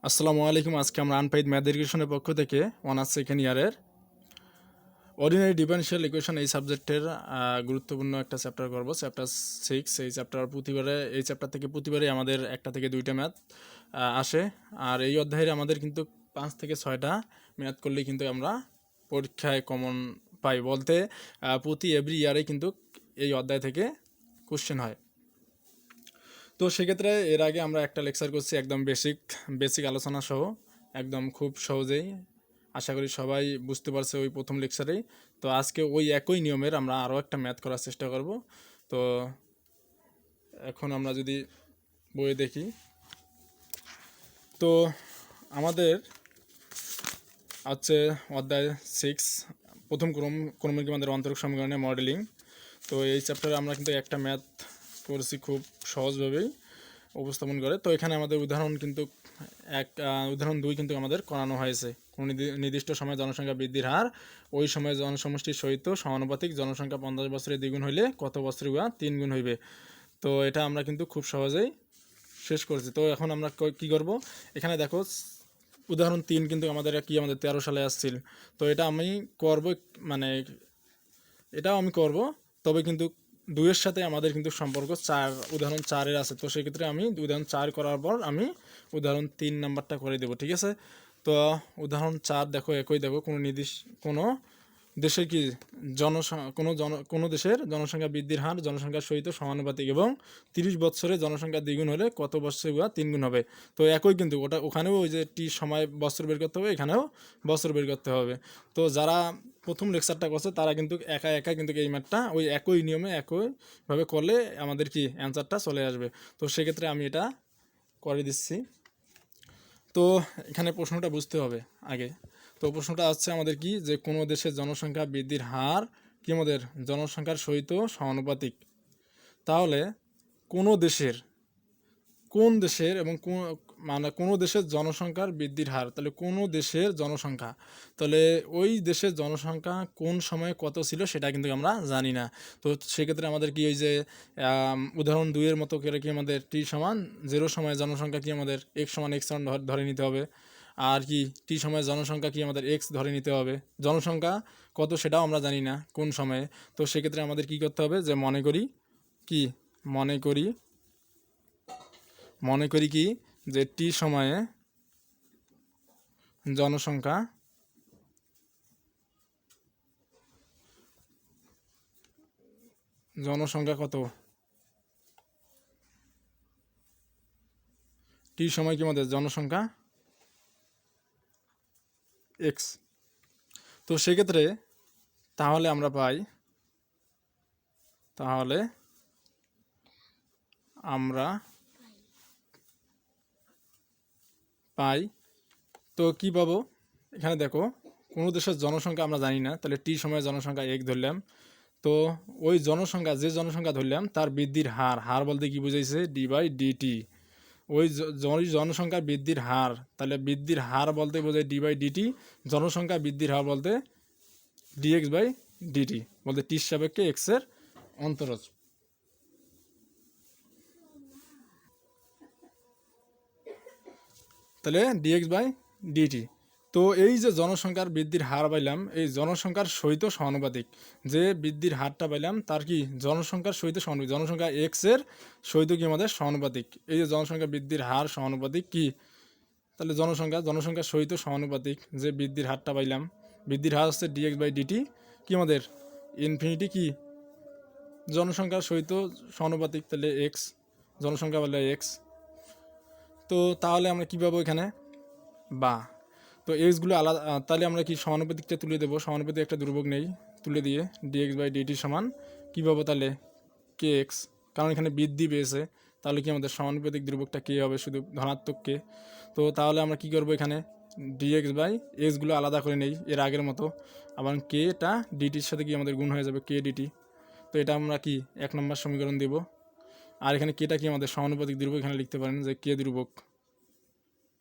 আসসালামু আলাইকুম। আজকে আমরা আনপাইড ম্যাথ এডুকেশনের পক্ষ থেকে অনার্স সেকেন্ড ইয়ারের অর্ডিনারি ডিফারেনশিয়াল ইকুয়েশন এই সাবজেক্টের গুরুত্বপূর্ণ একটা চ্যাপ্টার করব, চ্যাপ্টার 6। এই চ্যাপ্টার থেকে প্রতিবারই আমাদের একটা থেকে দুইটা ম্যাথ আসে। আর এই অধ্যায়ের আমাদের কিন্তু 5 থেকে 6টা ম্যাথ করলেই কিন্তু আমরা পরীক্ষায় কমন পাই, বলতে প্রতি এভরি ইয়ারে কিন্তু এই অধ্যায় থেকে কোশ্চেন হয়। তো সেক্ষেত্রে এর আগে আমরা একটা লেকচার করছি একদম বেসিক আলোচনা সহ, একদম খুব সহজেই, আশা করি সবাই বুঝতে পারছে ওই প্রথম লেকচারেই। তো আজকে ওই একই নিয়মের আমরা আরও একটা ম্যাথ করার চেষ্টা করব। তো এখন আমরা যদি বইয়ে দেখি, তো আমাদের হচ্ছে অধ্যায় 6, প্রথম ক্রমিক আমাদের অন্তরক সমীকরণের মডেলিং। তো এই চ্যাপ্টারে আমরা কিন্তু একটা ম্যাথ করেছি খুব সহজভাবেই উপস্থাপন করে। তো এখানে আমাদের উদাহরণ কিন্তু উদাহরণ 2 কিন্তু আমাদের করানো হয়েছে। কোনো নির্দিষ্ট সময়ে জনসংখ্যা বৃদ্ধির হার ওই সময়ে জনসমষ্টির সহিত সমানুপাতিক, জনসংখ্যা 50 বছরে দ্বিগুণ হইলে কত বছরে উহা 3 গুণ হইবে। তো এটা আমরা কিন্তু খুব সহজেই শেষ করেছি। তো এখন আমরা কি করব, এখানে দেখো উদাহরণ 3 কিন্তু আমাদের 13 সালে আসছিল। তো এটা আমি করব, মানে এটাও আমি করব, তবে কিন্তু 2-এর সাথে আমাদের কিন্তু সম্পর্ক উদাহরণ 4-এর আছে। তো সেক্ষেত্রে আমি উদাহরণ 4 করার পর আমি উদাহরণ 3 নাম্বারটা করে দেবো, ঠিক আছে? তো উদাহরণ 4 দেখো, দেখো কোনো দেশের কি কোনো দেশের জনসংখ্যা বৃদ্ধির হার জনসংখ্যার সহিত সমানুপাতিক এবং 30 বছরে জনসংখ্যা দ্বিগুণ হলে কত বছরে উহা 3 গুণ হবে। তো একই কিন্তু ওখানেও ওই যে সময় বছর বের করতে হবে, এখানেও বছর বের করতে হবে। তো যারা প্রথম লেকচারটা করছে তারা কিন্তু একা একা কিন্তু এই ম্যাথটা ওই একই নিয়মে একইভাবে করলে আমাদের কি অ্যান্সারটা চলে আসবে। তো সেক্ষেত্রে আমি এটা করে দিচ্ছি। তো এখানে প্রশ্নটা বুঝতে হবে আগে। তো প্রশ্নটা আসছে আমাদের কি, যে কোনো দেশের জনসংখ্যা বৃদ্ধির হার কি আমাদের জনসংখ্যার সহিত সমানুপাতিক। তাহলে কোনো দেশের এবং মানে কোনো দেশের জনসংখ্যার বৃদ্ধির হার, তাহলে কোনো দেশের জনসংখ্যা, তাহলে ওই দেশের জনসংখ্যা কোন সময়ে কত ছিল সেটা কিন্তু আমরা জানি না। তো সেক্ষেত্রে আমাদের কি ওই যে উদাহরণ 2-এর মতো করে কি আমাদের t=0 সময়ে জনসংখ্যা কি আমাদের x=x ধরে নিতে হবে। আর কি সময়ে জনসংখ্যা কি আমাদের x ধরে নিতে হবে। জনসংখ্যা কত সেটাও আমরা জানি না কোন সময়ে। তো সেক্ষেত্রে আমাদের কি করতে হবে, যে মনে করি কি যে টি সময়ে জনসংখ্যা কত, টি সময় কি আমাদের জনসংখ্যা এক্স। তো সেক্ষেত্রে তাহলে আমরা পাই তো কি পাবো, এখানে দেখো কোনো দেশের জনসংখ্যা আমরা জানি না, তাহলে টি সময়ের জনসংখ্যা এক ধরলাম। তো ওই যে জনসংখ্যা ধরলাম তার বৃদ্ধির হার বলতে কি বুঝাইছে, d/dt। ওই জনসংখ্যা বৃদ্ধির হার, তাহলে বৃদ্ধির হার বলতে বোঝায় d/dt, জনসংখ্যা বৃদ্ধির হার বলতে dx/dt, বলতে টির সাপেক্ষে এক্স এর অন্তরজ। তাহলে dx/dt। তো এই যে জনসংখ্যার বৃদ্ধির হার পাইলাম, এই জনসংখ্যার সহিত সমানুপাতিক যে বৃদ্ধির হারটা পাইলাম তার কি জনসংখ্যার সহিত সমানুপাতিক, জনসংখ্যা এক্স এর সহিত কি আমাদের সমানুপাতিক। এই যে জনসংখ্যা বৃদ্ধির হার সমানুপাতিক কি, তাহলে জনসংখ্যার সহিত সমানুপাতিক যে বৃদ্ধির হারটা পাইলাম, বৃদ্ধির হার হচ্ছে dx/dt কি আমাদের ইনফিনিটি কি জনসংখ্যার সহিত সমানুপাতিক, তাহলে এক্স, জনসংখ্যা বলে এক্স। তো তাহলে আমরা কী পাবো এখানে, তো এক্সগুলো আলাদা, তাহলে আমরা কি সমানুপাতিকটা তুলে দেবো, সমানুপাতিক একটা ধ্রুবক নেই, তুলে দিয়ে dx/dt সমান কী পাবো, তাহলে কে এক্স, কারণ এখানে বৃদ্ধি পেয়েছে, তাহলে কি আমাদের সমানুপাতিক ধ্রুবকটা কে হবে, শুধু ধনাত্মক কে। তো তাহলে আমরা কি করবো, এখানে dx/xগুলো আলাদা করে নেই এর আগের মতো, আবার কেটা ডিটির সাথে কি আমাদের গুণ হয়ে যাবে কে ডিটি। তো এটা আমরা কি 1 নম্বর সমীকরণ দেব। আর এখানে কেটা কি আমাদের সমানুপাতিক ধ্রুবক, এখানে লিখতে পারেন যে কে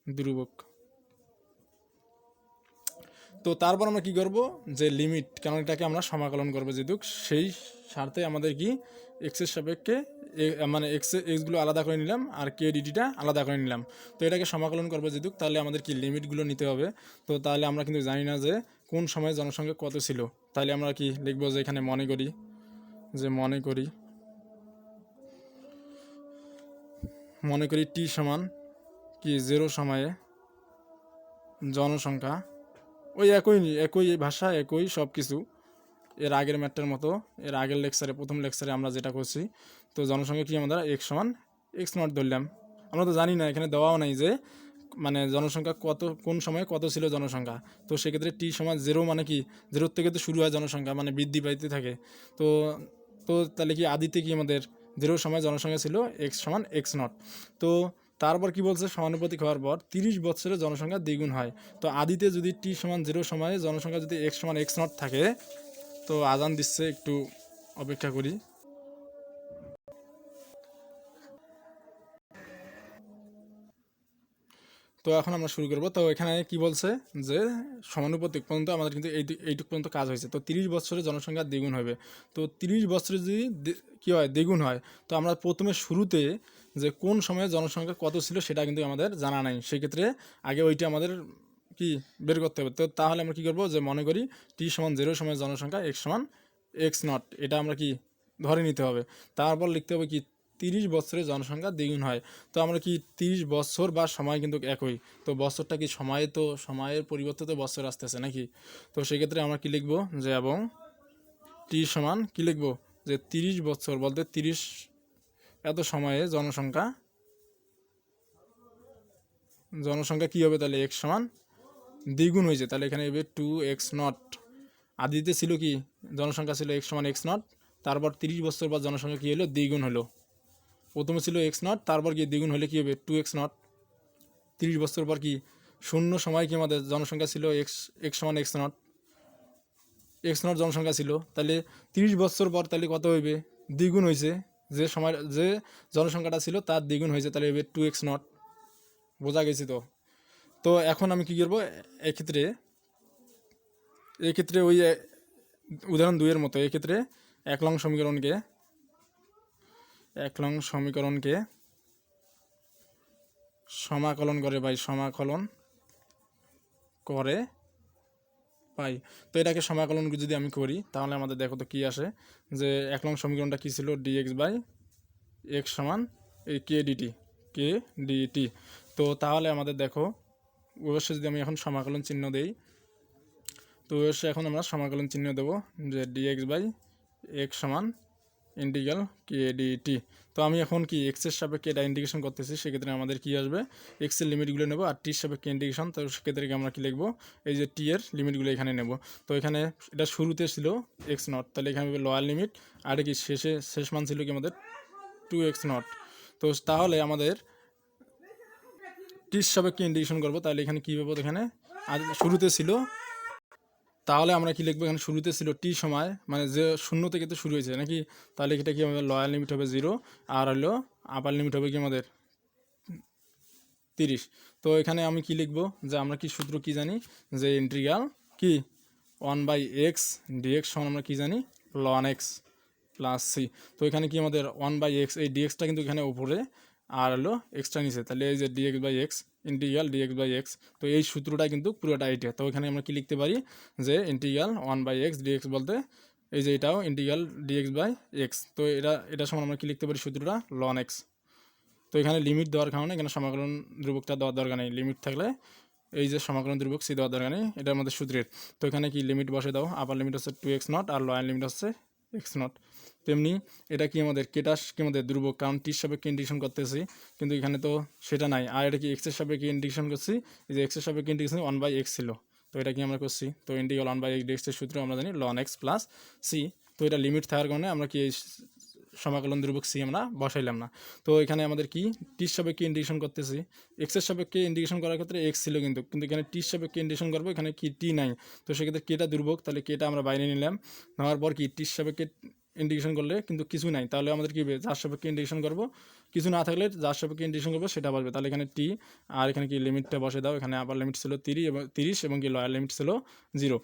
ধ্রুবক। তো তারপর আমরা কি করব, যে লিমিট, কারণ এটাকে আমরা সমাকলন করবো যেহেতু, সেই স্বার্থে আমাদের কি এক্সের সাপেক্ষে মানে এক্সগুলো আলাদা করে নিলাম আর কে ডিটিটা আলাদা করে নিলাম। তো এটাকে সমাকলন করবো যেহেতু, তাহলে আমাদের কি লিমিটগুলো নিতে হবে। তো তাহলে আমরা কিন্তু জানি না যে কোন সময়ে জনসংখ্যা কত ছিল। তাহলে আমরা কি লিখবো যে এখানে মনে করি টি সমান কি 0 সময়ে জনসংখ্যা, ওই একই ভাষা, একই সব কিছু, এর আগের ম্যাটটার মতো। এর আগের লেকচারে, প্রথম লেকচারে আমরা যেটা করছি, তো জনসংখ্যা কি আমরা এক্স সমান এক্স নট ধরলাম। আমরা তো জানি না, এখানে দেওয়াও নাই যে মানে জনসংখ্যা কোন সময়ে কত ছিল জনসংখ্যা। তো সেক্ষেত্রে টি সমান 0 মানে কি 0 থেকে তো শুরু হয় জনসংখ্যা, মানে বৃদ্ধি পাইতে থাকে। তো তো তাহলে কি আদিতে কি আমাদের 0 সময় জনসংখ্যা ছিল এক্স সমান এক্স নট। তো তারপর কি বলছে, সমানুপাতিক হওয়ার পর 30 বছরে জনসংখ্যা দ্বিগুণ হয়। তো আদিতে যদি টি সমান 0 সময়ে জনসংখ্যা যদি এক্স সমান এক্স নট থাকে, তো আজান দিচ্ছে, একটু অপেক্ষা করি। তো এখন আমরা শুরু করবো। তো এখানে কি বলছে যে সমানুপাতিক পর্যন্ত আমাদের কিন্তু এইটুক পর্যন্ত কাজ হয়েছে। তো 30 বছরে জনসংখ্যা দ্বিগুণ হবে। তো 30 বছরে যদি কি হয়, দ্বিগুণ হয়, তো আমরা প্রথমে শুরুতে যে কোন সময়ে জনসংখ্যা কত ছিল সেটা কিন্তু আমাদের জানা নাই। সেক্ষেত্রে আগে ওইটা আমাদের কি বের করতে হবে। তো তাহলে আমরা কি করবো, যে মনে করি টি সমান 0 সময় জনসংখ্যা এক্স সমান এক্স নট, এটা আমরা কি ধরে নিতে হবে। তারপর লিখতে হবে কি 30 বছরে জনসংখ্যা দ্বিগুণ হয়। তো আমরা কি 30 বছর বা সময় কিন্তু একই। তো বছরটা কি সময়ে, তো সময়ের পরিবর্তে তো বছর আসতেছে নাকি। তো সেক্ষেত্রে আমরা কি লিখবো, যে এবং টি সমান কি লিখবো, যে 30 বছর বলতে 30 এত সময়ে জনসংখ্যা কি হবে, তাহলে এক্স সমান দ্বিগুণ হয়েছে। তাহলে এখানে হবে 2x নট। আদিতে ছিল কি জনসংখ্যা ছিল এক্স সমান এক্স নট, তারপর 30 বছর পর জনসংখ্যা কি হলো, দ্বিগুণ হলো। প্রথমে ছিল এক্স নট, তারপর কি দ্বিগুণ হলে কি হবে 2x নট। 30 বছর পর কি শূন্য সময় কি আমাদের জনসংখ্যা ছিল এক্স সমান এক্স নট জনসংখ্যা ছিল। তাহলে 30 বছর পর তাহলে কত হইবে, দ্বিগুণ হয়েছে। যে জনসংখ্যাটা ছিল তার দ্বিগুণ হয়েছে, তাহলে হবে 2x নট। বোঝা গেছে তো। তো এখন আমি কি করবো, এক্ষেত্রে ওই উদাহরণ 2 এর মতো, এক্ষেত্রে এক নং সমীকরণকে সমাকলন করে পাই। তো এটাকে সমাকলন যদি আমি করি, তাহলে আমাদের দেখো তো কি আসে, যে এক নং সমীকরণটা কি ছিল, ডিএক্স বাই এক্স সমান এই কে ডিটি। তো তাহলে আমাদের দেখো, অবশ্যই যদি আমি এখন সমাকলন চিহ্ন দেই, তো অবশ্যই এখন আমরা সমাকলন চিহ্ন দেবো, যে ডিএক্স বাই এক্স সমান ইন্টিগ্রাল কে ডিটি। তো আমি এখন কি এক্সের সাপেক্ষে এটা ইন্টিগ্রেশন করতেছি, সেক্ষেত্রে আমাদের কি আসবে, এক্সের লিমিটগুলো নেব আর টির সাপেক্ষে ইন্টিগ্রেশন। তো সেক্ষেত্রে আমরা কি লিখবো, এই যে টি এর লিমিটগুলো এখানে নেব। তো এখানে এটা শুরুতে ছিল এক্স নট, তাহলে এখানে লোয়ার লিমিট, আর কি শেষ মান ছিল কি আমাদের 2x নট। তো তাহলে আমাদের টির সাপেক্ষে ইন্টিগ্রেশন করবো, তাহলে এখানে কী পাবো, এখানে আর শুরুতে ছিল, তাহলে আমরা কি লিখবো, এখানে শুরুতে ছিল টি সময়, মানে যে শূন্য থেকে তো শুরু হয়েছে নাকি। তাহলে এটা কি আমাদের লোয়ার লিমিট হবে 0, আর হলো আপার লিমিট হবে কি আমাদের 30। তো এখানে আমি কি লিখবো, যে আমরা কি সূত্র কি জানি, যে ইন্টিগ্রাল কি 1/x dx সমান আমরা কি জানি, ln x প্লাস সি। তো এখানে কি আমাদের 1/x, এই ডিএক্সটা কিন্তু এখানে উপরে আর হলো এক্সট্রা নিচে, তাহলে এই যে dx/x ইন্টিগ্রাল dx/x। তো এই সূত্রটা কিন্তু পুরোটা এইটা। তো এখানে আমরা কি লিখতে পারি, যে ইন্টিগ্রাল 1/x dx বলতে এই যে এটাও ইন্টিগ্রাল dx/x। তো এটা সমান আমরা কি লিখতে পারি, সূত্রটা ln x। তো এখানে লিমিট দেওয়ার কারণে এখানে সমাকলন ধ্রুবকটা দেওয়ার দরকার নেই, লিমিট থাকলে এই যে সমাকলন ধ্রুবক সি দেওয়ার দরকার নেই, এটার মধ্যে সূত্রের। তো এখানে কি লিমিট বসে দাও, আপার লিমিট হচ্ছে 2x নট আর লোয়ার লিমিট হচ্ছে এক্স নট। তেমনি এটা কি আমাদের কি আমাদের ধ্রুবক, কারণ টির সাপেক্ষে ইন্টিগ্রেশন করতেছি, কিন্তু এখানে তো সেটা নাই। আর এটা কি এক্সের সাপেক্ষে ইন্টিগ্রেশন করছি, এই যে এক্সের সাপেক্ষে ইন্টিগ্রেশন 1/x ছিল, তো এটা কি আমরা করছি, তো ইন্টিগ্রাল 1/x dx এর সূত্র আমরা জানি ln x প্লাস সি। তো এটা লিমিট থাকার কারণে আমরা কি এই সমাকলন ধ্রুবক সি আমরা বসাইলাম না। তো এখানে আমাদের কি টির সাপেক্ষে ইন্টিগ্রেশন করতেছি, এক্সের সাপেক্ষে ইন্টিগ্রেশন করার ক্ষেত্রে এক্স ছিল, কিন্তু এখানে টির সাপেক্ষে ইন্টিগ্রেশন করবো, এখানে কি টি নাই। তো সেক্ষেত্রে কেটা ধ্রুবক, তাহলে কেটা আমরা বাইরে নিলাম, নেওয়ার পর কি টির সাপেক্ষে ইন্টিগ্রেশন করলে কিন্তু কিছু নাই, তাহলে আমাদের কি যার সাপেক্ষে ইন্টিগ্রেশন করবো, কিছু না থাকলে যার সাপেক্ষে ইন্টিগ্রেশন করবো সেটা বসবে। তাহলে এখানে টি, আর এখানে কি লিমিটটা বসে দাও, এখানে আপার লিমিট ছিল 30 এবং কি লোয়ার লিমিট ছিল 0।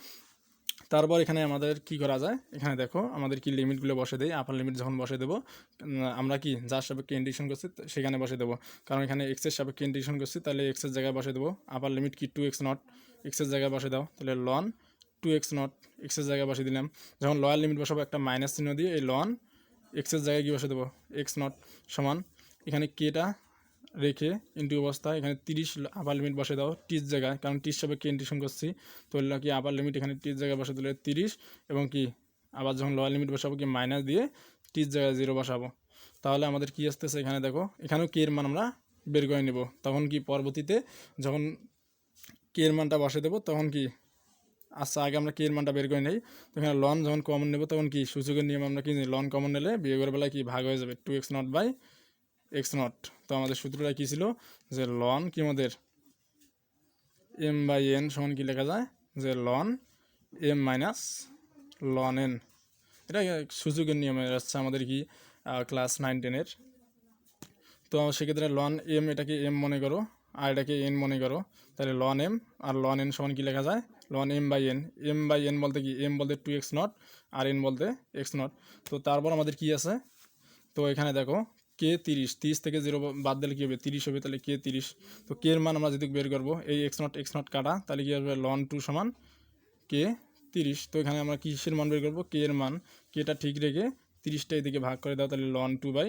তারপর এখানে আমাদের কি করা যায়, এখানে দেখো আমাদের কি লিমিটগুলো বসে দেই। আপার লিমিট যখন বসে দেবো আমরা কি যার সাপেক্ষে ইন্টিগ্রেশন করছি সেখানে বসে দেবো, কারণ এখানে এক্সের সাপেক্ষে ইন্টিগ্রেশন করছি, তাহলে এক্সের জায়গায় বসে দেবো। আপার লিমিট কি 2x নট, এক্সের জায়গায় বসে দাও, তাহলে লন 2x নট এক্সের জায়গায় বসে দিলাম। যখন লোয়ার লিমিট বসাবো একটা মাইনাস চিহ্ন দিয়ে এই লন এক্সের জায়গায় কি বসে দেবো, এক্স নট সমান এখানে কেটা রেখে ইন্টু অবস্থা এখানে 30 আপার লিমিট বসে দাও টির জায়গায়, কারণ টির সাপেক্ষে ইন্টিগ্রেশন করছি, তো হলো কি আপার লিমিট এখানে টির জায়গায় বসে দিলে 30 এবং কি আবার যখন লোয়ার লিমিট বসাবো কি মাইনাস দিয়ে টির জায়গায় 0 বসাবো। তাহলে আমাদের কি আসতেছে এখানে দেখো, এখানেও কে এর মান আমরা বের করে নেব। তখন কি পরবর্তীতে যখন কে এর মানটা বসে দেবো তখন কি, আচ্ছা আগে আমরা কে এর মানটা বের করে নেই। তো এখানে লন যখন কমন নেব তখন কি সূচকের নিয়ম আমরা কি লন কমন নিলে বিয়োগের বেলায় কি ভাগ হয়ে যাবে 2x not by x naught. তো আমাদের সূত্রটা কী ছিল, যে লন কি আমাদের এম বাই এন সমান কি লেখা যায়, যে ln m minus ln n. এটা সূচকের নিয়মে আসছে আমাদের কি ক্লাস 9-10-এর। তো সেক্ষেত্রে লন এম এটাকে এম মনে করো আর এটাকে এন মনে করো, তাহলে লন এম আর লন এন সমান কি লেখা যায়, ln m by n. M by n বলতে কি, এম বলতে 2x নট আর এন বলতে এক্স নট। তো তারপর আমাদের কি আছে, তো এখানে দেখো কে 30 থেকে 0 বাদ দিলে কী হবে 30 হবে, তাহলে কে 30। তো কে এর মান আমরা যদি বের করবো এই এক্স নট কাটা, তাহলে কী হবে লন 2 সমান কে 30। তো এখানে আমরা কিসের মান বের করবো, কে এর মান, কেটা ঠিক রেখে 30টা এদিকে ভাগ করে দাও, তাহলে লন 2 বাই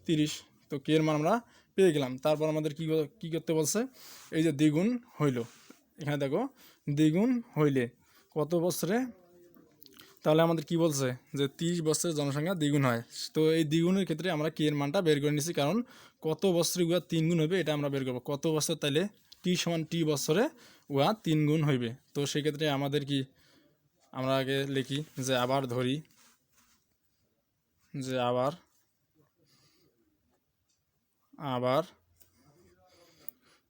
30। তো কে এর মান আমরা পেয়ে গেলাম। তারপর আমাদের কী করতে বলছে, এই যে দ্বিগুণ হইল, এখানে দেখো দ্বিগুণ হইলে কত বছরে, তাহলে আমাদের কি বলছে যে 30 বছরের জনসংখ্যা দ্বিগুণ হয়। তো এই দ্বিগুণের ক্ষেত্রে আমরা কে এর মানটা বের করে নিচ্ছি, কারণ কত বছরে উহা 3 গুণ হবে এটা আমরা বের করবো। কত বছর, তাইলে টি সমান টি বছরে উহা 3 গুণ হইবে। তো সেক্ষেত্রে আমাদের কি, আমরা আগে লিখি যে আবার ধরি, যে আবার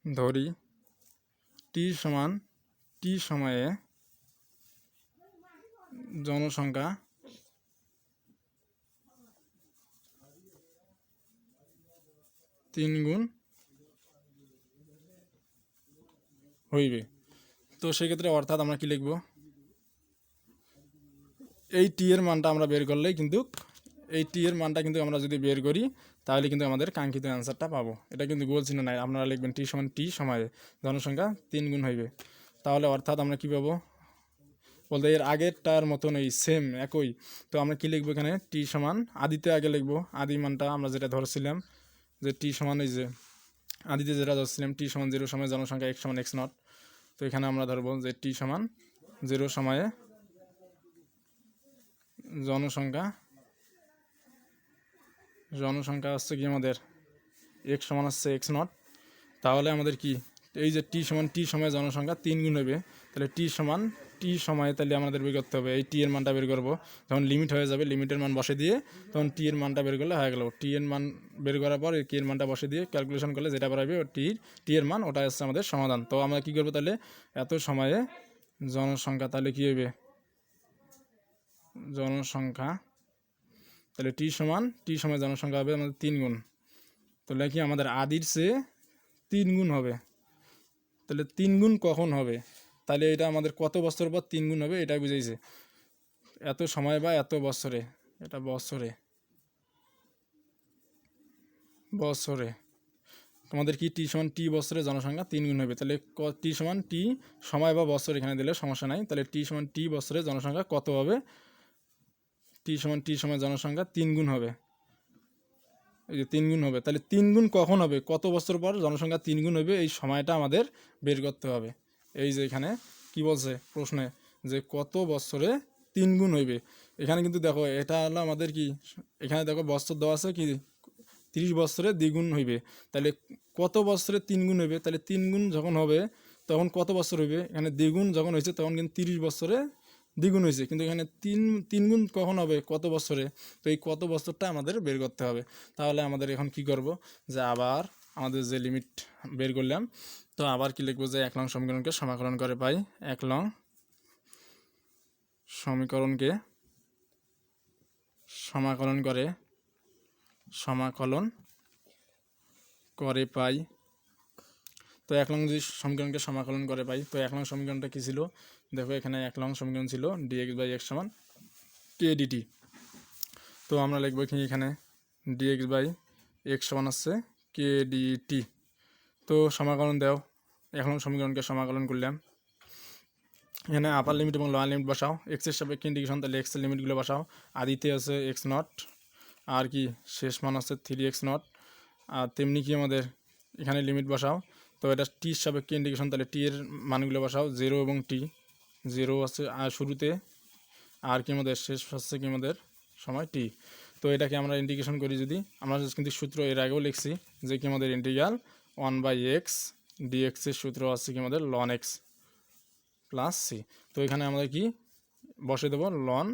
ধরি টি সমান টি সময়ে জনসংখ্যা তিন গুণ হইবে। তো সেক্ষেত্রে অর্থাৎ আমরা কি লিখব, এই টি এর মানটা আমরা বের করলেই কিন্তু, এই টি এর মানটা কিন্তু আমরা যদি বের করি তাহলে কিন্তু আমাদের কাঙ্ক্ষিত অ্যান্সারটা পাবো। এটা কিন্তু গোল চিহ্ন নাই, আপনারা লিখবেন টি সমান টি সময়ে জনসংখ্যা 3 গুণ হইবে। তাহলে অর্থাৎ আমরা কি পাবো, বলতে এর আগেরটার মতন এই সেম একই। তো আমরা কি লিখবো এখানে, টি সমান আদিতে আগে লিখবো আদি মানটা আমরা যেটা ধরছিলাম, যে টি সমান এই যে আদিতে যেটা ধরছিলাম টি সমান 0 সময়ে জনসংখ্যা x সমান x নট। তো এখানে আমরা ধরবো যে টি সমান 0 সময়ে জনসংখ্যা হচ্ছে কি আমাদের x সমান হচ্ছে x নট। তাহলে আমাদের কি, এই যে টি সমান টি সময়ে জনসংখ্যা 3 গুণ হবে, তাহলে টি সমান টি সময়ে তাহলে আমাদের বের করতে হবে এই টি এর মানটা বের করবো। যখন লিমিট হয়ে যাবে লিমিটের মান বসে দিয়ে তখন টি এর মানটা বের করলে হয়ে গেল। টি এর মান বের করার পর এই কে এর মানটা বসে দিয়ে ক্যালকুলেশন করলে যেটা পারবে টি এর মান, ওটা হচ্ছে আমাদের সমাধান। তো আমরা কী করবো তাহলে, এত সময়ে জনসংখ্যা, তাহলে কী হবে জনসংখ্যা, তাহলে টি সমান টি সময় জনসংখ্যা হবে আমাদের 3 গুণ। তাহলে কি আমাদের আদির চেয়ে 3 গুণ হবে। তাহলে 3 গুণ কখন হবে, তাহলে এটা আমাদের কত বছর পর 3 গুণ হবে এটা বুঝাইছে, এত সময় বা এত বছরে, এটা বছরে আমাদের কি টি সমান টি বছরে জনসংখ্যা 3 গুণ হবে। তাহলে টি সমান টি সময় বা বছর এখানে দিলে সমস্যা নাই। তাহলে টি সমান টি বছরে জনসংখ্যা কত হবে, টি সমান টি সময় জনসংখ্যা 3 গুণ হবে। এই যে 3 গুণ হবে, তাহলে 3 গুণ কখন হবে, কত বছর পর জনসংখ্যা 3 গুণ হবে, এই সময়টা আমাদের বের করতে হবে। এই যে এখানে কি বলছে প্রশ্নে, যে কত বছরে 3 গুণ হইবে। এখানে কিন্তু দেখো এটা হলো আমাদের কি, এখানে দেখো বছর দেওয়া আছে কি 30 বছরে দ্বিগুণ হইবে, তাহলে কত বছরে 3 গুণ হইবে, তাহলে 3 গুণ যখন হবে তখন কত বছর হইবে, এখানে দ্বিগুণ যখন হয়েছে তখন কিন্তু 30 বছরে দ্বিগুণ হয়েছে, কিন্তু এখানে তিন গুণ কখন হবে, কত বছরে। তো এই কত বছরটা আমাদের বের করতে হবে। তাহলে আমাদের এখন কি করব, যে আবার আমাদের যে লিমিট বের করলাম, তো আবার কি লিখবো, যে 1 নং সমীকরণকে সমাকলন করে পাই, 1 নং সমীকরণকে সমাকলন করে পাই তো 1 নং যদি সমীকরণকে সমাকলন করে পাই, তো 1 নং সমীকরণটা কী ছিল, দেখো এখানে 1 নং সমীকরণ ছিল dx/x সমান কে ডিটি। তো আমরা লিখব কি এখানে dx/x সমান আছে কে ডিটি। তো সমাকলন দাও, 1 নং সমীকরণকে সমাকলন করলাম, এখানে আপার লিমিট এবং লোয়ার লিমিট বসাও, এক্সের সাপেক্ষে ইন্টিগ্রেশন, তাহলে এক্সের লিমিটগুলো বসাও। আদিতে আছে x0 আর কি শেষ মান আছে 3x0, আর তেমনি কি আমাদের এখানে লিমিট বসাও। তো এটা টির সাপেক্ষে ইন্টিগ্রেশন, তাহলে টি এর মানগুলো বসাও 0 এবং টি, 0 আছে আর শুরুতে, আর কি আমাদের শেষ হচ্ছে কি আমাদের সময় টি। তো এটাকে আমরা ইন্টিগ্রেশন করি যদি, আমরা কিন্তু সূত্র এর আগেও লিখছি যে কি আমাদের ইন্টিগ্রাল 1/x dx এর সূত্র আছে কি আমাদের ln x প্লাস সি। তো এখানে আমাদের কি বসে দেবো লন,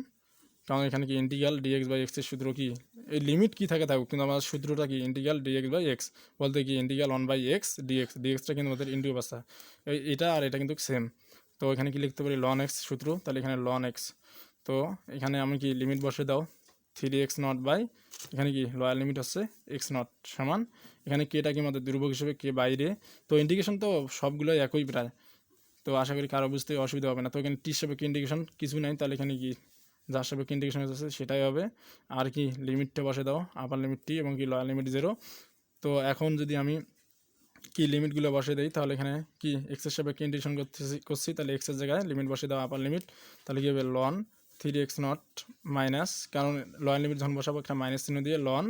কারণ এখানে কি ইন্টিগ্রাল dx/x এর সূত্র কি, এই লিমিট কি থাকে থাকুক, কিন্তু আমাদের সূত্রটা কি ইন্টিগ্রাল dx/x বলতে কি ইন্টিগ্রাল 1/x dxটা কিন্তু আমাদের ইন্টু অবস্থা, এটা আর এটা কিন্তু সেম। তো এখানে কি লিখতে পারি ln x সূত্র, তাহলে এখানে ln x। তো এখানে আমি কি লিমিট বসে দাও 3x0 বাই এখানে কি লোয়ার লিমিট হচ্ছে x0 সমান, এখানে কেটা কি আমাদের ধ্রুবক হিসেবে কে বাইরে। তো ইন্টিগ্রেশন তো সবগুলোই একই প্রায়, তো আশা করি কারো বুঝতে অসুবিধা হবে না। তো এখানে টির সাপেক্ষে ইন্টিগ্রেশন কিছু নাই, তাহলে এখানে কি যার সাপেক্ষে ইন্টিগ্রেশন আছে সেটাই হবে। আর কি লিমিটটা বসে দাও, আপার লিমিট টি এবং কি লোয়ার লিমিট 0। তো এখন যদি আমি কি লিমিটগুলো বসে দিই, তাহলে এখানে কি এক্সের সাপেক্ষে ইন্টিগ্রেশন করছি, তাহলে এক্সের জায়গায় লিমিট বসে দাও আপার লিমিট, তাহলে কি হবে লন 3x0 মাইনাস, কারণ লোয়ার লিমিট যখন বসাবো একটা মাইনাস চিহ্ন দিয়ে লন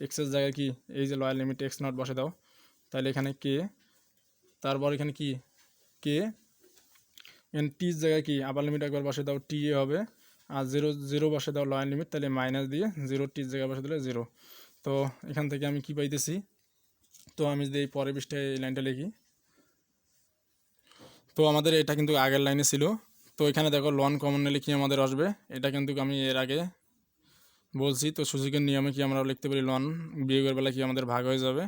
এক্সের জায়গায় কি এই যে লোয়ার লিমিট x0 বসে দাও, তাহলে এখানে কে, তারপর এখানে কি কে, এখানে টির জায়গায় কি আপার লিমিট একবার বসে দাও টি এ হবে, আর 0 বসে দাও লোয়ার লিমিট, তাহলে মাইনাস দিয়ে 0 টির জায়গায় বসে দিলে 0। তো এখান থেকে আমি কি পাইতেছি, তো আমি যদি এই পরের পৃষ্ঠায় এই লাইনটা লিখি, তো আমাদের এটা কিন্তু আগের লাইনে ছিল। তো এখানে দেখো লন কমন নিলে কি আমাদের আসবে, এটা কিন্তু আমি এর আগে বলছি। তো সূচকের নিয়মে কি আমরা লিখতে পারি লন বিয়োগের বেলা কি আমাদের ভাগ হয়ে যাবে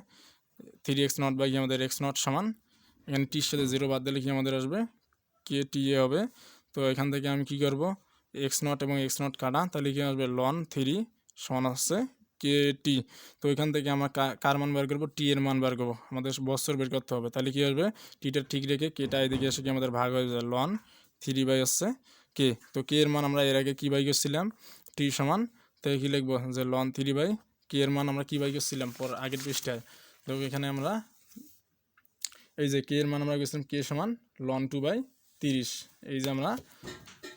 3x0 বাই কি আমাদের x0 সমান, এখানে টির সাথে 0 বাদ দিলে কি আমাদের আসবে কে টি এ হবে। তো এখান থেকে আমি কি করব x0 এবং x0 কাটা, তাহলে কি আসবে লন 3 সমান আসছে কে টি। তো এখান থেকে আমরা কার মান বের করবো, টি এর মান বের করবো, আমাদের বছর বের করতে হবে। তাহলে কি আসবে টিটা ঠিক রেখে কেটা এদিকে এসে কি আমাদের ভাগ হয়ে যাবে লন 3 বাই আসছে কে। তো কে এর মান আমরা এর আগে কী বাই করছিলাম টি সমান, তাই কি লিখবো যে লন 3 বাই কে এর মান আমরা কী বাই করছিলাম পর আগের পৃষ্ঠায়। তো এখানে আমরা এই যে কে এর মান আমরা গেছিলাম কে সমান লন 2/30, এই যে আমরা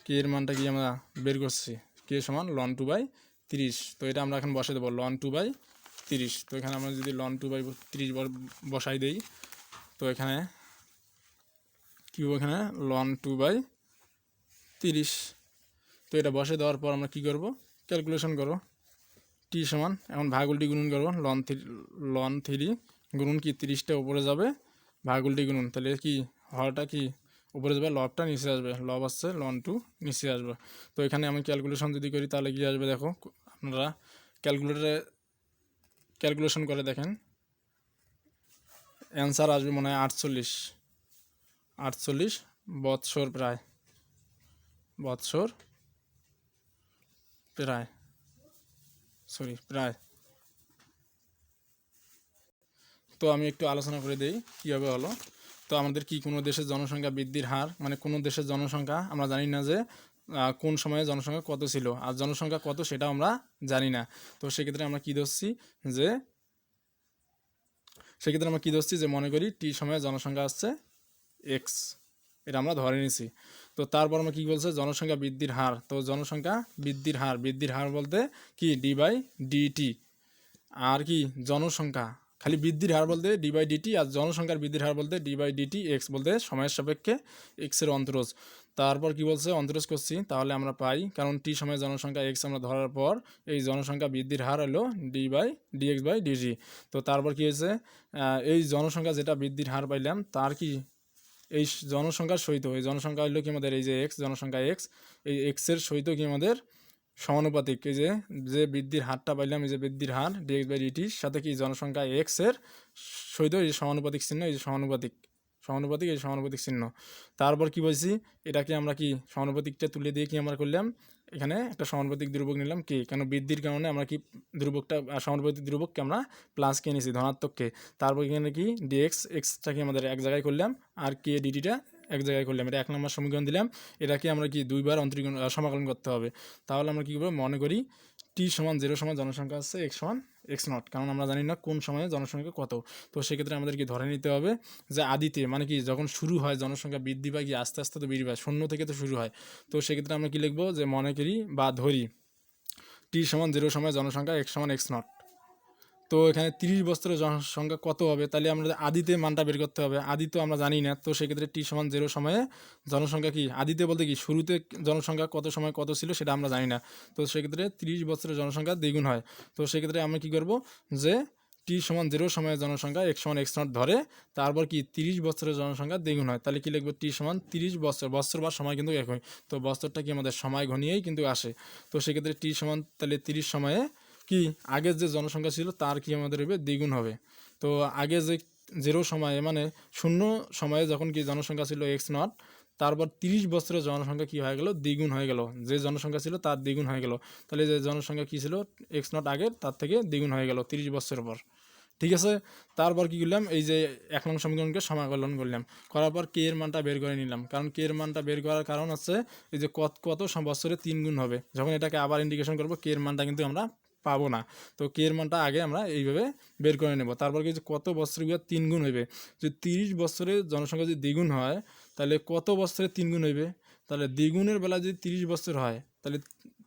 কে এর মানটা কি আমরা বের করছি কে সমান লন 2/30। তো এটা আমরা এখন বসে দেবো লন 2/30। তো এখানে আমরা যদি লন 2/30 বসাই দেই, তো এখানে কী হবে, এখানে লন 2/30। তো এটা বসে দেওয়ার পর আমরা কি করব ক্যালকুলেশন করব, টি সমান এখন ভাগ উল্টি গুণন করবো লন 3 গুণন কি 30টা উপরে যাবে, ভাগ উল্টি গুণন, তাহলে কি হরটা কি উপরে যাবে, লবটা নিচে আসবে, লব আসছে লন 2 নিচে আসবে। তো এখানে আমি ক্যালকুলেশন যদি করি তাহলে কি আসবে, দেখো আপনারা ক্যালকুলেটরে ক্যালকুলেশন করে দেখেন, অ্যান্সার আসবে মনে হয় 48 বৎসর, প্রায় বৎসর প্রায় প্রায়। তো আমি একটু আলোচনা করে দিই কীভাবে হলো। তো আমাদের কি কোনো দেশের জনসংখ্যা বৃদ্ধির হার, মানে কোনো দেশের জনসংখ্যা আমরা জানি না যে কোন সময়ে জনসংখ্যা কত ছিল, আর জনসংখ্যা কত সেটা আমরা জানি না। তো সেক্ষেত্রে আমরা কী ধরছি যে মনে করি টি সময়ে জনসংখ্যা আসছে এক্স, এটা আমরা ধরে নিছি। তো তারপর আমরা কী বলছে জনসংখ্যা বৃদ্ধির হার, তো জনসংখ্যা বৃদ্ধির হার বলতে কি ডি/ডিটি, আর কি জনসংখ্যা খালি বৃদ্ধির হার বলতে d/dt, আর জনসংখ্যার বৃদ্ধির হার বলতে d/dt এক্স বলতে সময়ের সাপেক্ষে এক্সের অন্তরজ। তারপর কি বলছে অন্তরজ করছি, তাহলে আমরা পাই কারণ টি সময়ের জনসংখ্যা এক্স আমরা ধরার পর এই জনসংখ্যা বৃদ্ধির হার হলো dx/dt। তো তারপর কি হয়েছে এই জনসংখ্যা যেটা বৃদ্ধির হার পাইলাম তার কি এই জনসংখ্যার সহিত, এই জনসংখ্যা হলো কি আমাদের এই যে এক্স, জনসংখ্যা এক্স, এই এক্সের সহিত কি আমাদের সমানুপাতিক, এই যে বৃদ্ধির হারটা পাইলাম, এই যে বৃদ্ধির হার dx/dt সাথে কি জনসংখ্যা এক্স এর সহিত এই যে সমানুপাতিক চিহ্ন, এই যে সমানুপাতিক সমানুপাতিক, এই সমানুপাতিক চিহ্ন। তারপর কি বলছি, এটাকে আমরা কি সমানুপাতিকটা তুলে দিয়ে কি আমরা করলাম, এখানে একটা সমানুপাতিক ধ্রুবক নিলাম কে, কেন বৃদ্ধির কারণে আমরা কি ধ্রুবকটা সমানুপাতিক ধ্রুবককে আমরা প্লাস কে নিয়েছি, ধনাত্মককে। তারপর এখানে কি ডিএক্স, এক্সটাকে আমাদের এক জায়গায় করলাম, আর কে ডিটিটা এক জায়গায় করলাম, এটা 1 নম্বর সমীকরণ দিলাম। এটাকে আমরা কি দুইবার অন্তরীকরণ সমাকলন করতে হবে। তাহলে আমরা কী করবো, মনে করি টি সমান 0 সময় জনসংখ্যা আছে এক্স সমান এক্স নট, কারণ আমরা জানি না কোন সময়ে জনসংখ্যা কত। তো সেক্ষেত্রে আমাদের কি ধরে নিতে হবে যে আদিতে, মানে কি যখন শুরু হয় জনসংখ্যা বৃদ্ধি পায়, কি আস্তে আস্তে তো বৃদ্ধি পায়, 0 থেকে তো শুরু হয়। তো সেক্ষেত্রে আমরা কি লিখবো, যে মনে করি বা ধরি টি সমান 0 সময় জনসংখ্যা এক্স সমান এক্স নট। তো এখানে 30 বছরের জনসংখ্যা কত হবে, তাহলে আমরা আদিতে মানটা বের করতে হবে, আদি তো আমরা জানি না। তো সেক্ষেত্রে টি সমান 0 সময়ে জনসংখ্যা কি, আদিতে বলতে কি শুরুতে জনসংখ্যা কত সময় কত ছিল সেটা আমরা জানি না। তো সেক্ষেত্রে 30 বছরের জনসংখ্যা দ্বিগুণ হয়। তো সেক্ষেত্রে আমরা কি করব, যে টি সমান 0 সময়ে জনসংখ্যা এক্স সমান এক্স নট ধরে, তারপর কি 30 বছরের জনসংখ্যা দ্বিগুণ হয়, তাহলে কি লিখবো, টি সমান 30 বছর, বছর বা সময় কিন্তু একই, তো বছরটা কি আমাদের সময় ঘনিয়েই কিন্তু আসে। তো সেক্ষেত্রে টি সমান তাহলে 30 সময়ে কি আগের যে জনসংখ্যা ছিল তার কি আমাদের হবে দ্বিগুণ হবে। তো আগে যে 0 সময়ে মানে 0 সময়ে যখন কি জনসংখ্যা ছিল এক্স নট, তারপর 30 বছরের জনসংখ্যা কি হয়ে গেল, দ্বিগুণ হয়ে গেল, যে জনসংখ্যা ছিল তার দ্বিগুণ হয়ে গেল। তাহলে যে জনসংখ্যা কি ছিল এক্স নট আগের, তার থেকে দ্বিগুণ হয়ে গেল 30 বছরের পর। ঠিক আছে, তারপর কি করলাম, এই যে 1 নং সমীকরণকে সমাকলন করলাম, করার পর কে এর মানটা বের করে নিলাম, কারণ কে এর মানটা বের করার কারণ হচ্ছে এই যে কত বছরে 3 গুণ হবে, যখন এটাকে আবার ইন্টিগ্রেশন করবো কে এর মানটা কিন্তু আমরা পাবো না। তো কে এর মানটা আগে আমরা এইভাবে বের করে নেব। তারপর কি, কত বছরে 3 গুণ হইবে, যদি 30 বছরের জনসংখ্যা যদি দ্বিগুণ হয়, তাহলে কত বছরে 3 গুণ হইবে, তাহলে দ্বিগুণের বেলা যদি 30 বছর হয়, তাহলে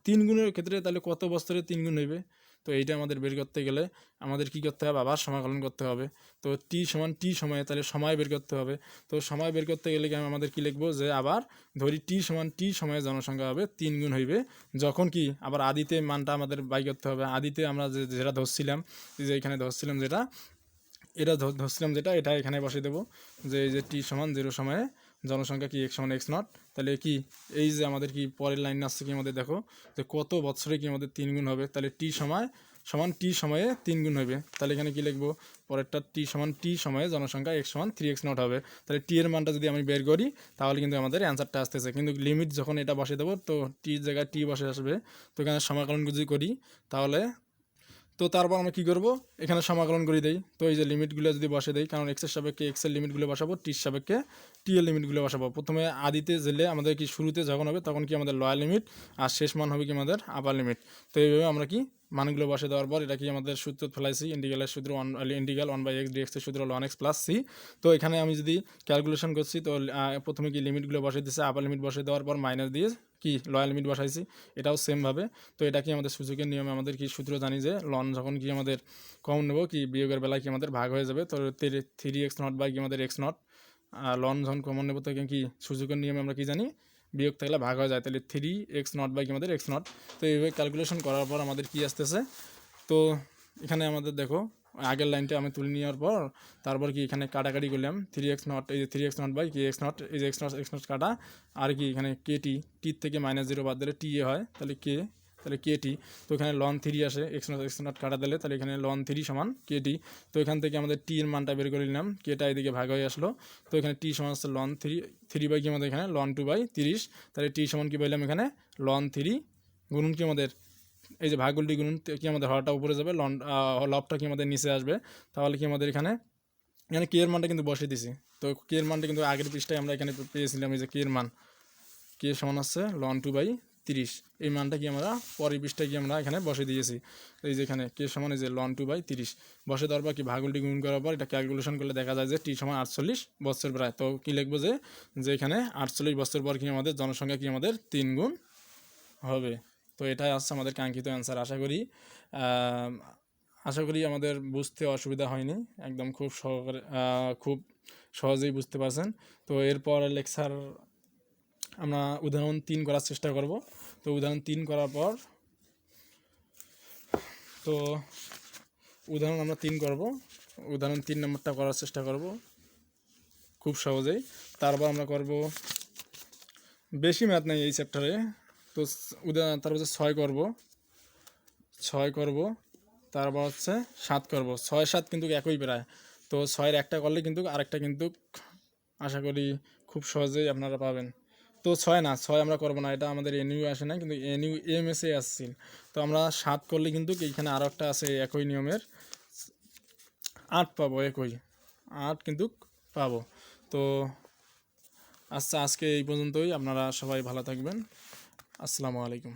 3 গুণের ক্ষেত্রে তাহলে কত বছরে 3 গুণ হইবে। তো এইটা আমাদের বের করতে গেলে আমাদের কি করতে হবে, আবার সমাকলন করতে হবে। তো টি সমান টি সময়ে, তাহলে সময় বের করতে হবে। তো সময় বের করতে গেলে কি আমাদের কি লিখবো, যে আবার ধরি টি সমান টি সময়ে জনসংখ্যা হবে 3 গুণ হইবে, যখন কি আবার আদিতে মানটা আমাদের বাই করতে হবে। আদিতে আমরা যেটা ধরছিলাম, যে এখানে ধরছিলাম যেটা, এটা ধরছিলাম যেটা, এটা এখানে বসে দেবো, যে এই যে টি সমান 0 সময়ে জনসংখ্যা কি এক্স সমান এক্স নট, তাহলে কি এই যে আমাদের কি পরের লাইন আসছে কি আমাদের, দেখো যে কত বছরে কি আমাদের 3 গুণ হবে, তাহলে টি সময় সমান টি সময়ে 3 গুণ হবে। তাহলে এখানে কি লিখবো, পরেরটা টি সমান টি সময়ে জনসংখ্যা এক্স সমান 3x নট হবে। তাহলে টি এর মানটা যদি আমি বের করি, তাহলে কিন্তু আমাদের অ্যান্সারটা আসতেছে, কিন্তু লিমিট যখন এটা বসে দেবো, তো টির জায়গায় টি বসে আসবে। তো এখানে সমাকলন যদি করি, তাহলে তো তারপর আমরা কী করবো, এখানে সমাকলন করে দেই। তো এই যে লিমিটগুলো যদি বসে দেই, কারণ এক্সের সাপেক্ষে এক্সের লিমিটগুলো বসাবো, টির সাপেক্ষে টি এর লিমিটগুলো বসাবো। প্রথমে আদিতে জেলে আমাদের কি শুরুতে যখন হবে তখন কি আমাদের লোয়ার লিমিট, আর শেষ মান হবে কি আমাদের আপার লিমিট। তো এইভাবে আমরা কি মানগুলো বসে দেওয়ার পর এটা কি আমাদের সূত্র ফেলাইছি, ইন্টিগ্রালের সূত্র ইন্টিগ্রাল 1/x ডিএক্সের সূত্র হলো 1x + c। তো এখানে আমি যদি ক্যালকুলেশন করছি, তো প্রথমে কি লিমিটগুলো বসে দিয়েছে, আপার লিমিট বসে দেওয়ার পর মাইনাস দিয়ে কি লোয়ার লিমিট বসাইছি, এটাও সেমভাবে। তো এটা কি আমাদের সূচকের নিয়মে আমাদের কি সূত্র জানি, যে লন যখন কি আমাদের কমন নেবো, কি বিয়োগের বেলায় কি আমাদের ভাগ হয়ে যাবে। তো 3x নট বাই কি আমাদের এক্স নট, লন যখন কমন নেবো তখন কি সূচকের নিয়মে আমরা কি জানি, বিয়োগ থাকলে ভাগ হয়ে যায়, তাহলে 3x নট বাই কি আমাদের এক্স নট। তো এইভাবে ক্যালকুলেশন করার পর আমাদের কি আসতেছে, তো এখানে আমাদের দেখো আগের লাইনটা আমি তুলে নেওয়ার পর তারপর কি এখানে কাটাকাটি করলাম, 3x নট, এই যে 3x নট বাই কি এক্স নট, এই যে এক্স নট কাটা, আর কি এখানে কে টির থেকে -0 বাদ দিলে টি এ হয়, তাহলে কে, তাহলে কে টি। তো এখানে লন 3 আসে, এক্স নট কাটা দিলে, তাহলে এখানে লন 3 সমান কে টি। তো এখান থেকে আমাদের টি এর মানটা বের করে নিলাম, কেটা এদিকে ভাগ হয়ে আসলো। তো এখানে টি সমান হচ্ছে লন 3 বাই কি আমাদের এখানে লন 2/30, তাহলে টি সমান কি বললাম এখানে লন 3 গুণন কি আমাদের এই যে ভাগুলটি গুণন কি আমাদের হরটা উপরে যাবে, লবটা কি আমাদের নিচে আসবে। তাহলে কি আমাদের এখানে এখানে কে এর মানটা কিন্তু বসিয়ে দিছি। তো কে এর মানটা কিন্তু আগের পৃষ্ঠায় আমরা এখানে পেয়েছিলাম, এই যে কে এর মান, কে সমান আছে লন 2/30, এই মানটা কি আমরা পরের পৃষ্ঠায় কি আমরা এখানে বসে দিয়েছি। এই যে এখানে কে সমান এই যে লন 2/30 বসে দেওয়ার পর কি ভাগুলটি গুণ করার পর এটা ক্যালকুলেশন করলে দেখা যায় যে টি সমান 48 বছর প্রায়। তো কি লিখবো, যে এখানে 48 বছর পর কি আমাদের জনসংখ্যা কি আমাদের 3 গুণ হবে। তো এটাই আসছে আমাদের কাঙ্ক্ষিত অ্যান্সার। আশা করি আমাদের বুঝতে অসুবিধা হয়নি, একদম খুব সহজেই বুঝতে পারছেন। তো এরপর লেকচার আমরা উদাহরণ 3 করার চেষ্টা করব। তো উদাহরণ 3 করার পর, তো উদাহরণ আমরা 3 করব, উদাহরণ 3 নম্বরটা করার চেষ্টা করব খুব সহজেই। তারপর আমরা করব, বেশি ম্যাথ নেই এই চ্যাপ্টারে। তো তারপর হচ্ছে 6 করব, তারপর হচ্ছে 7 করব। 6 7 কিন্তু একই প্রায়। তো 6-এর একটা করলে কিন্তু আরেকটা কিন্তু আশা করি খুব সহজেই আপনারা পাবেন। তো 6 না, 6 আমরা করবো না, এটা আমাদের এনইউ আসে না, কিন্তু এনইউ এমএসএ আসছিল। তো আমরা 7 করলে কিন্তু এইখানে আরও একটা আছে একই নিয়মের, 8 পাবো, একই 8 কিন্তু পাবো। তো আচ্ছা, আজকে এই পর্যন্তই। আপনারা সবাই ভালো থাকবেন। আসসালামু আলাইকুম।